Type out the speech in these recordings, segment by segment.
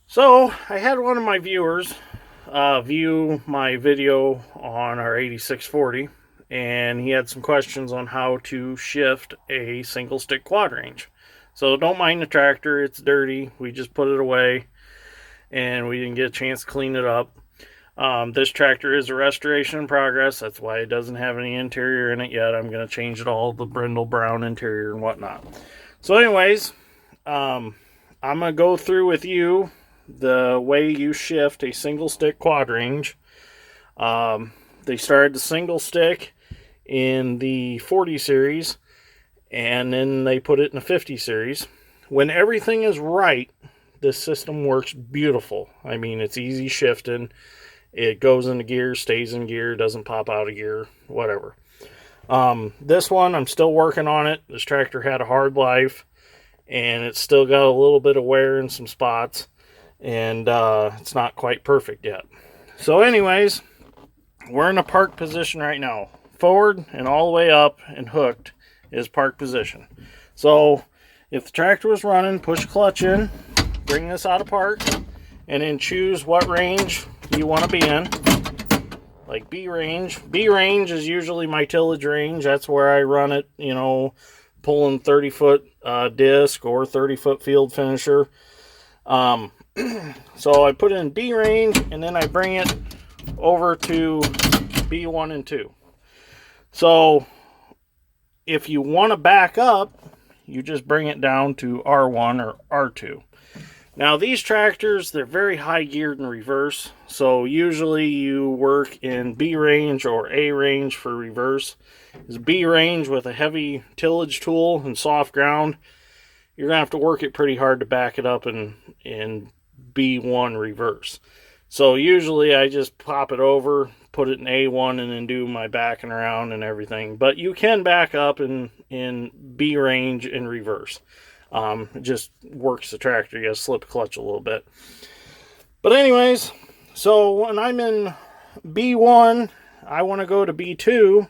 So I had one of my viewers view my video on our 8640, and he had some questions on how to shift a single stick quad range. So don't mind the tractor, it's dirty. We just put it away and we didn't get a chance to clean it up. This tractor is a restoration in progress. That's why it doesn't have any interior in it yet. I'm going to change it all, the brindle brown interior and whatnot. So anyways, I'm going to go through with you the way you shift a single stick quad range. They started the single stick in the 40 series, and then they put it in the 50 series. When everything is right, this system works beautiful. I mean, it's easy shifting. It goes into gear, stays in gear, doesn't pop out of gear, whatever. This one, I'm still working on it. This tractor had a hard life, and it's still got a little bit of wear in some spots, and it's not quite perfect yet. So anyways, we're in a park position right now. Forward and all the way up and hooked is park position. So if the tractor was running, push clutch in, bring this out of park, and then choose what range you want to be in. Like B range. B range is usually my tillage range. That's where I run it, you know, pulling 30-foot disc or 30-foot field finisher. So I put it in B range, and then I bring it over to B1 and 2. So if you want to back up, you just bring it down to R1 or R2. Now these tractors, they're very high geared in reverse, so usually you work in B range or A range for reverse. Is B range with a heavy tillage tool and soft ground, you're gonna have to work it pretty hard to back it up in B1 reverse. So usually I just pop it over, put it in A1, and then do my backing around and everything. But you can back up in B range in reverse. It just works the tractor. You gotta slip the clutch a little bit. But anyways, so when I'm in B1, I want to go to B2.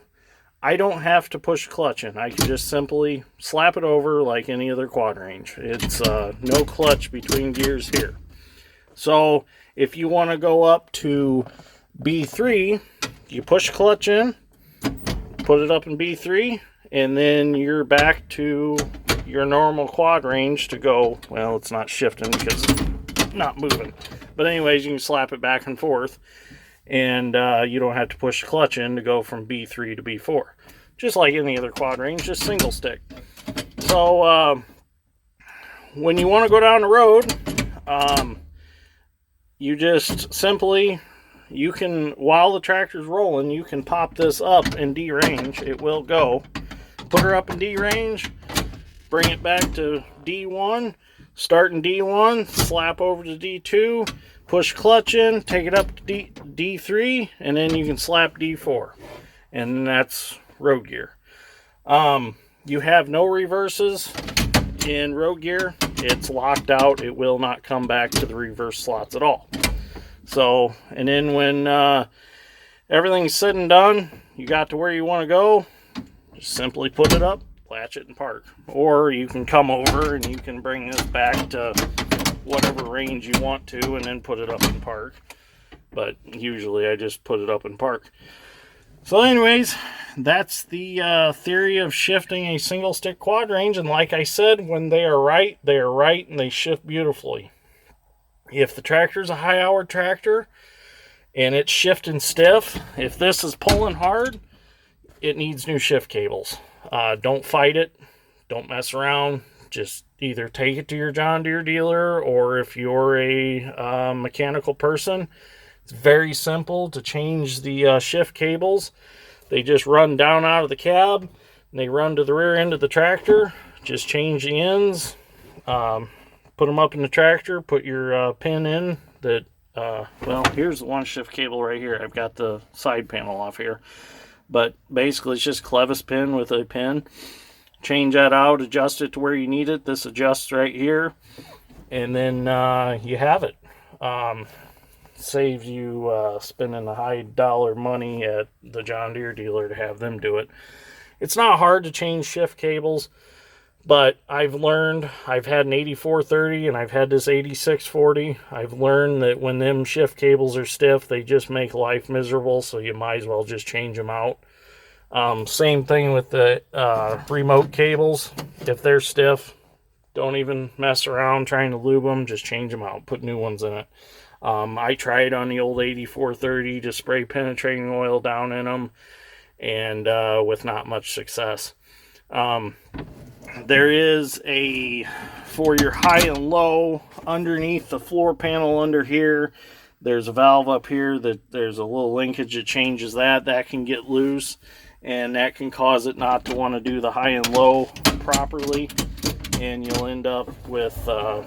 I don't have to push clutch in. I can just simply slap it over like any other quad range. It's no clutch between gears here. So if you want to go up to B3, you push clutch in, put it up in B3, and then you're back to your normal quad range to go. Well, it's not shifting because it's not moving. But anyways, you can slap it back and forth, and you don't have to push the clutch in to go from B3 to B4. Just like any other quad range, just single stick. So when you want to go down the road, you just simply, you can, while the tractor's rolling, you can pop this up in D range. It will go. Put her up in D range, bring it back to D1, start in D1, slap over to D2, push clutch in, take it up to D3, and then you can slap D4. And that's road gear. You have no reverses in road gear. It's locked out. It will not come back to the reverse slots at all. So, and then when everything's said and done, you got to where you want to go, just simply put it up, latch it, and park. Or you can come over and you can bring this back to whatever range you want to and then put it up in park. But usually I just put it up in park. So anyways, that's the theory of shifting a single stick quad range. And like I said, when they are right, and they shift beautifully. If the tractor's a high hour tractor and it's shifting stiff, if this is pulling hard, it needs new shift cables. Don't fight it. Don't mess around. Just either take it to your John Deere dealer, or if you're a mechanical person, it's very simple to change the shift cables. They just run down out of the cab and they run to the rear end of the tractor. Just change the ends, put them up in the tractor, put your pin in that, well, here's the one shift cable right here. I've got the side panel off here. But basically it's just clevis pin with a pin. Change that out, adjust it to where you need it. This adjusts right here. And then you have it. Saves you spending the high dollar money at the John Deere dealer to have them do it. It's not hard to change shift cables, But I've learned, I've had an 8430 and I've had this 8640. I've learned that when them shift cables are stiff, they just make life miserable, so you might as well just change them out. Same thing with the remote cables. If they're stiff, don't even mess around trying to lube them. Just change them out. Put new ones in it. I tried on the old 8430 to spray penetrating oil down in them, and with not much success. There is for your high and low, underneath the floor panel under here, there's a valve up here that there's a little linkage that changes that. That can get loose, and that can cause it not to want to do the high and low properly, and you'll end up with you'll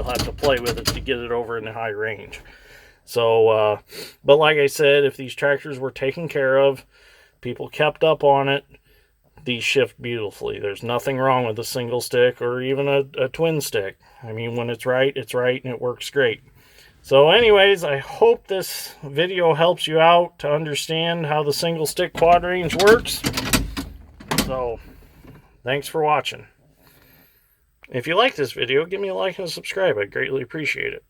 have to play with it to get it over in the high range. So but like I said, if these tractors were taken care of, people kept up on it, these shift beautifully. There's nothing wrong with a single stick or even a twin stick. I mean, when it's right, and it works great. So anyways, I hope this video helps you out to understand how the single stick quad range works. So thanks for watching. If you like this video, give me a like and a subscribe. I'd greatly appreciate it.